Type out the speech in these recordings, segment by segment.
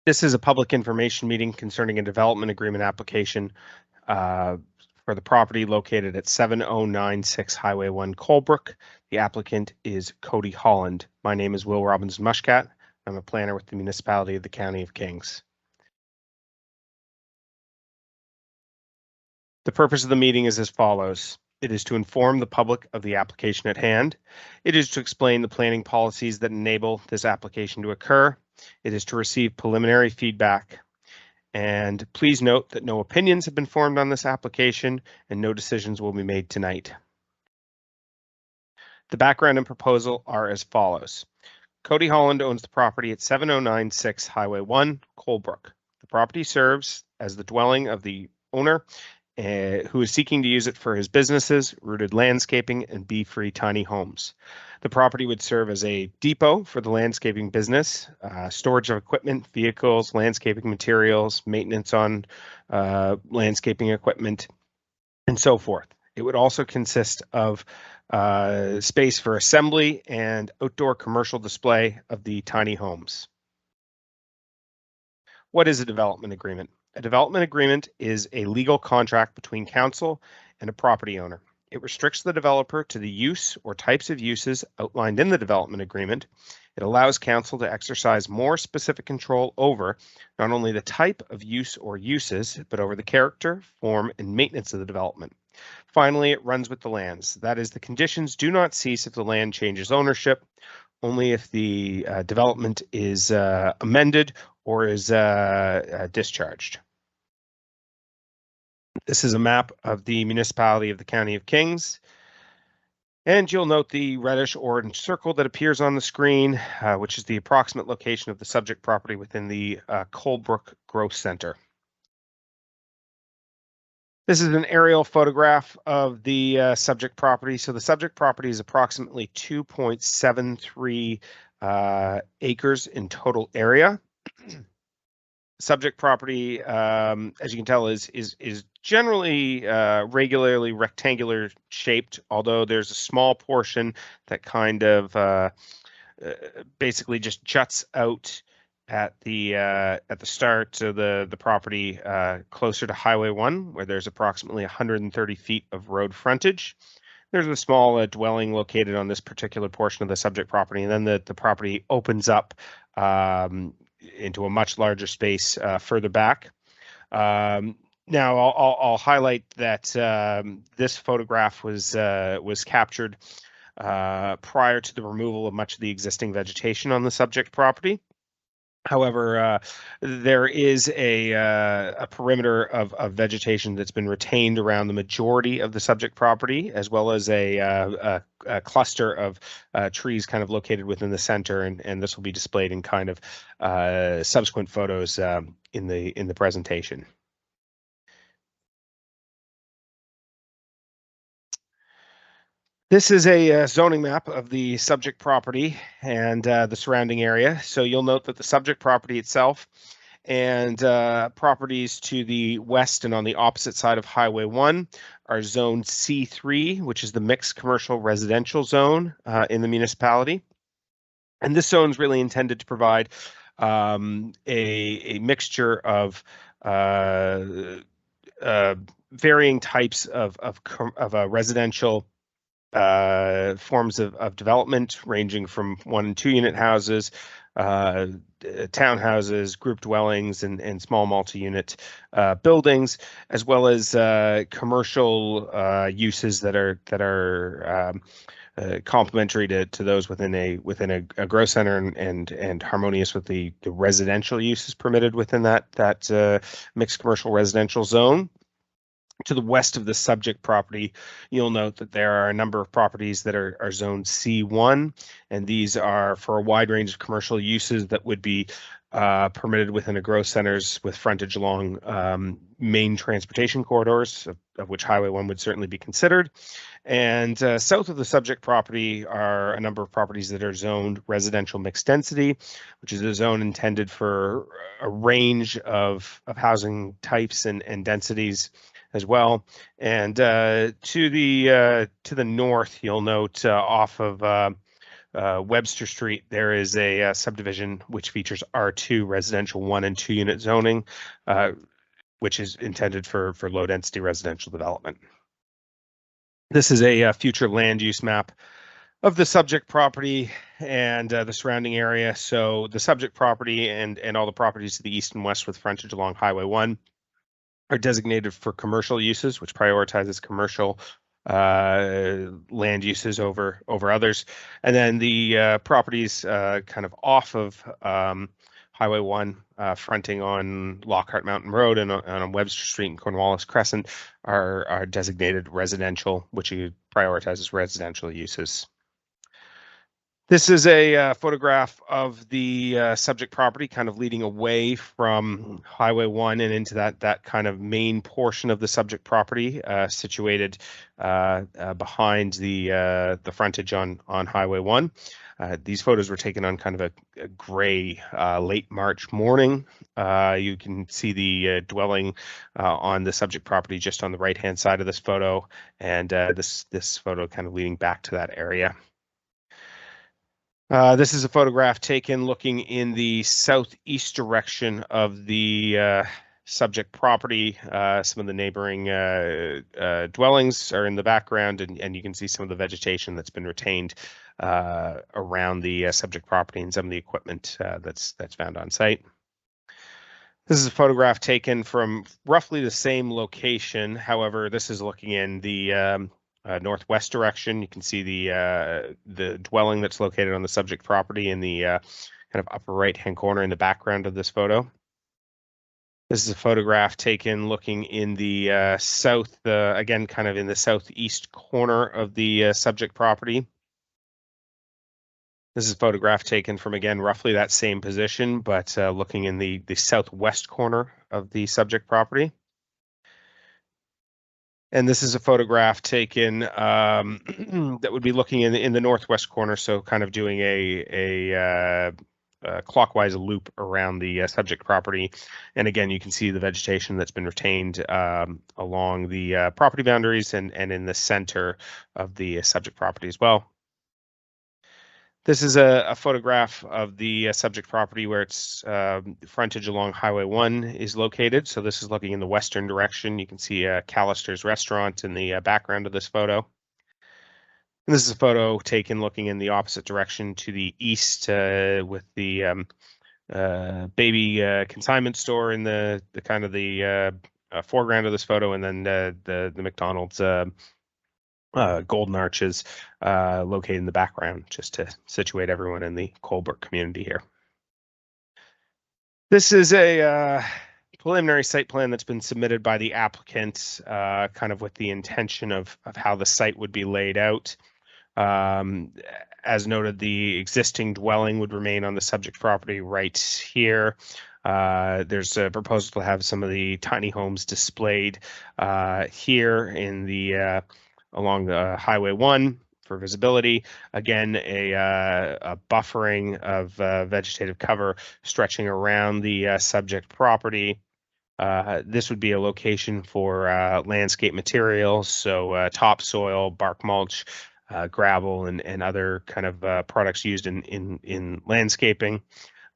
This is a public information meeting concerning a development agreement application for the property located at 7096 Highway 1 Colebrook. The applicant is Cody Holland. My name is Will Robbins Mushcat. I'm a planner with the municipality of the County of Kings. The purpose of the meeting is as follows. It is to inform the public of the application at hand. It is to explain the planning policies that enable this application to occur. It is to receive preliminary feedback. And please note that no opinions have been formed on this application and no decisions will be made tonight. The background and proposal are as follows. Cody Holland owns the property at 7096 Highway 1, Colebrook. The property serves as the dwelling of the owner who is seeking to use it for his businesses, rooted landscaping, and bee-free tiny homes. The property would serve as a depot for the landscaping business, storage of equipment, vehicles, landscaping materials, maintenance on landscaping equipment, and so forth. It would also consist of space for assembly and outdoor commercial display of the tiny homes. What is a development agreement? A development agreement is a legal contract between council and a property owner. It restricts the developer to the use or types of uses outlined in the development agreement. It allows council to exercise more specific control over not only the type of use or uses, but over the character, form, and maintenance of the development. Finally, it runs with the lands. That is, the conditions do not cease if the land changes ownership, only if the development is amended or is discharged. This is a map of the municipality of the County of Kings. And you'll note the reddish orange circle that appears on the screen, which is the approximate location of the subject property within the Colebrook Growth Center. This is an aerial photograph of the subject property. So the subject property is approximately 2.73 acres in total area. Subject property, as you can tell, is generally regularly rectangular shaped, although there's a small portion that kind of basically just juts out at the start of the property closer to Highway 1, where there's approximately 130 feet of road frontage. There's a small dwelling located on this particular portion of the subject property, and then the property opens up into a much larger space further back. Now I'll highlight that this photograph was captured prior to the removal of much of the existing vegetation on the subject property. However, there is a perimeter of vegetation that's been retained around the majority of the subject property, as well as a cluster of trees kind of located within the center, and this will be displayed in kind of subsequent photos in the presentation. This is a zoning map of the subject property and the surrounding area. So you'll note that the subject property itself and properties to the west and on the opposite side of Highway 1 are Zone C3, which is the mixed commercial residential zone in the municipality. And this zone is really intended to provide a mixture of varying types of residential forms of development, ranging from 1 and 2 unit houses, townhouses, group dwellings, and small multi-unit buildings, as well as commercial uses that are complementary to those within a growth center and harmonious with the residential uses permitted within that mixed commercial residential zone. To the west of the subject property, you'll note that there are a number of properties that are Zone C1, and these are for a wide range of commercial uses that would be permitted within a growth centers with frontage along main transportation corridors, of which Highway 1 would certainly be considered. And south of the subject property are a number of properties that are zoned residential mixed density, which is a zone intended for a range of housing types and densities as well. And to the north, you'll note off of Webster Street, there is a subdivision which features R2 residential 1 and 2 unit zoning, which is intended for low density residential development. This is a future land use map of the subject property and the surrounding area. So the subject property and all the properties to the east and west with frontage along Highway 1 are designated for commercial uses, which prioritizes commercial land uses over others. And then the properties kind of off of Highway 1, fronting on Lockhart Mountain Road and on Webster Street and Cornwallis Crescent are designated residential, which prioritizes residential uses. This is a photograph of the subject property, kind of leading away from Highway 1 and into that kind of main portion of the subject property, situated behind the frontage on Highway 1. These photos were taken on kind of a gray late March morning. You can see the dwelling on the subject property just on the right-hand side of this photo, and this photo kind of leading back to that area. This is a photograph taken looking in the southeast direction of the subject property. Some of the neighboring dwellings are in the background, and you can see some of the vegetation that's been retained around the subject property and some of the equipment that's found on site. This is a photograph taken from roughly the same location. However, this is looking in the northwest direction. You can see the dwelling that's located on the subject property in the kind of upper right-hand corner in the background of this photo. This is a photograph taken looking in the south, again, kind of in the southeast corner of the subject property. This is a photograph taken from, again, roughly that same position, but looking in the southwest corner of the subject property. And this is a photograph taken that would be looking in the northwest corner, so kind of doing a clockwise loop around the subject property. And again, you can see the vegetation that's been retained along the property boundaries and in the center of the subject property as well. This is a photograph of the subject property where its frontage along Highway 1 is located. So this is looking in the western direction. You can see Callister's restaurant in the background of this photo. And this is a photo taken looking in the opposite direction to the east with the baby consignment store in the kind of the foreground of this photo, and then the McDonald's golden arches located in the background, just to situate everyone in the Colebrook community here. This is a preliminary site plan that's been submitted by the applicant, kind of with the intention of how the site would be laid out. As noted, the existing dwelling would remain on the subject property right here. There's a proposal to have some of the tiny homes displayed here in the along the Highway 1 for visibility. Again, a buffering of vegetative cover stretching around the subject property. This would be a location for landscape materials, so topsoil, bark mulch, gravel, and other kind of products used in landscaping.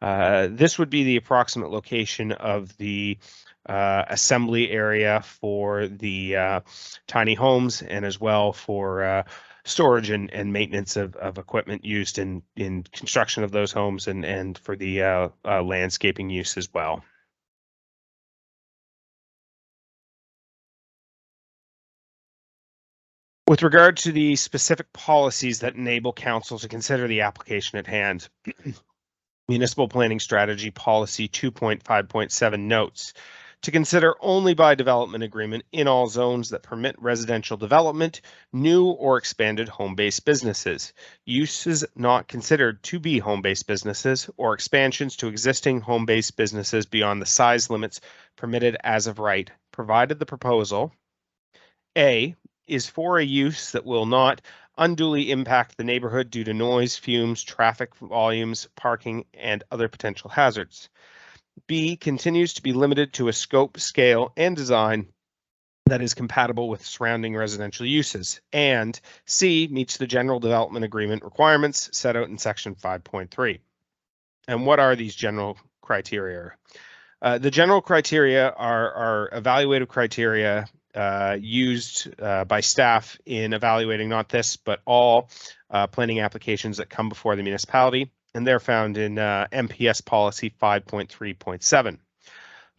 This would be the approximate location of the assembly area for the tiny homes, and as well for storage and maintenance of equipment used in construction of those homes, and for the landscaping use as well. With regard to the specific policies that enable council to consider the application at hand, Municipal Planning Strategy Policy 2.5.7 notes to consider only by development agreement in all zones that permit residential development, new or expanded home-based businesses, uses not considered to be home-based businesses, or expansions to existing home-based businesses beyond the size limits permitted as of right, provided the proposal A, is for a use that will not unduly impact the neighborhood due to noise, fumes, traffic volumes, parking, and other potential hazards. B, continues to be limited to a scope, scale, and design that is compatible with surrounding residential uses, and C, meets the general development agreement requirements set out in section 5.3. And what are these general criteria? The general criteria are evaluative criteria used by staff in evaluating not this, but all planning applications that come before the municipality, and they're found in MPS policy 5.3.7.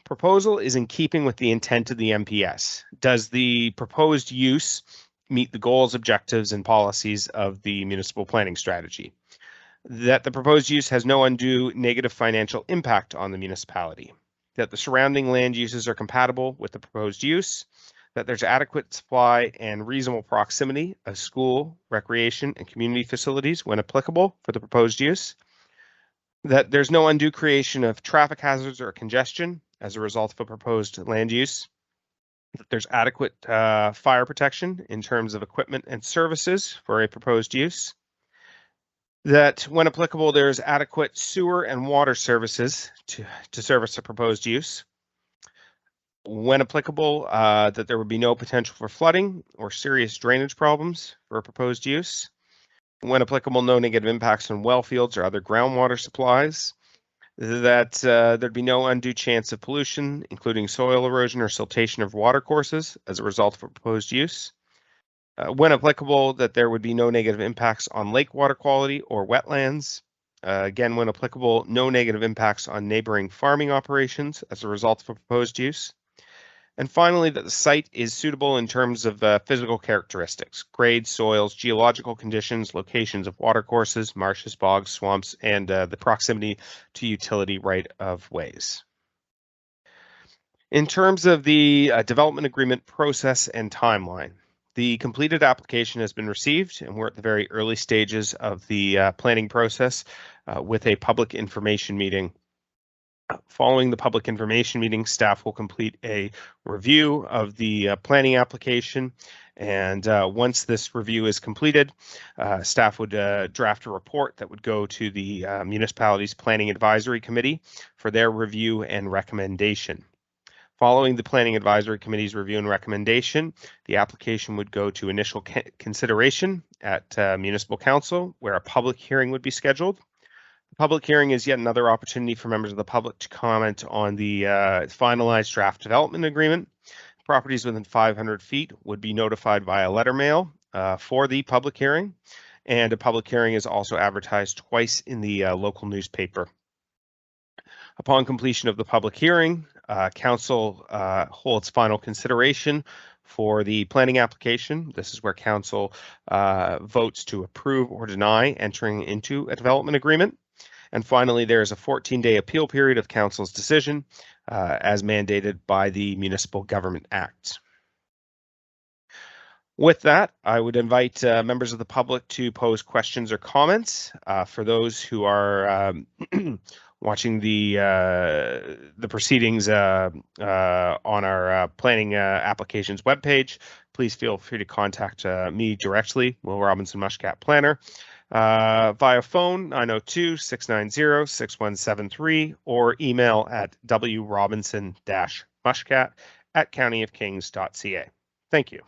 Proposal is in keeping with the intent of the MPS. Does the proposed use meet the goals, objectives, and policies of the municipal planning strategy? That the proposed use has no undue negative financial impact on the municipality. That the surrounding land uses are compatible with the proposed use. That there's adequate supply and reasonable proximity of school, recreation, and community facilities when applicable for the proposed use. That there's no undue creation of traffic hazards or congestion as a result of a proposed land use. That there's adequate fire protection in terms of equipment and services for a proposed use. That when applicable, there's adequate sewer and water services to service a proposed use. When applicable, that there would be no potential for flooding or serious drainage problems for a proposed use. When applicable, no negative impacts on well fields or other groundwater supplies. That there'd be no undue chance of pollution, including soil erosion or siltation of water courses as a result of a proposed use. When applicable, that there would be no negative impacts on lake water quality or wetlands. Again, when applicable, no negative impacts on neighboring farming operations as a result of a proposed use. And finally, that the site is suitable in terms of physical characteristics, grades, soils, geological conditions, locations of watercourses, marshes, bogs, swamps, and the proximity to utility right-of-ways. In terms of the development agreement process and timeline, the completed application has been received, and we're at the very early stages of the planning process with a public information meeting. Following the public information meeting, staff will complete a review of the planning application, and once this review is completed, staff would draft a report that would go to the municipality's planning advisory committee for their review and recommendation. Following the Planning Advisory Committee's review and recommendation, the application would go to initial consideration at Municipal Council, where a public hearing would be scheduled. The public hearing is yet another opportunity for members of the public to comment on the finalized draft development agreement. Properties within 500 feet would be notified via letter mail for the public hearing, and a public hearing is also advertised twice in the local newspaper. Upon completion of the public hearing, council holds final consideration for the planning application. This is where council votes to approve or deny entering into a development agreement. And finally, there is a 14-day appeal period of council's decision as mandated by the Municipal Government Act. With that, I would invite members of the public to pose questions or comments. For those who are watching the proceedings on our planning applications webpage, please feel free to contact me directly, Will Robinson Mushcat Planner, via phone 902-690-6173 or email at wrobinson-mushcat@countyofkings.ca. Thank you.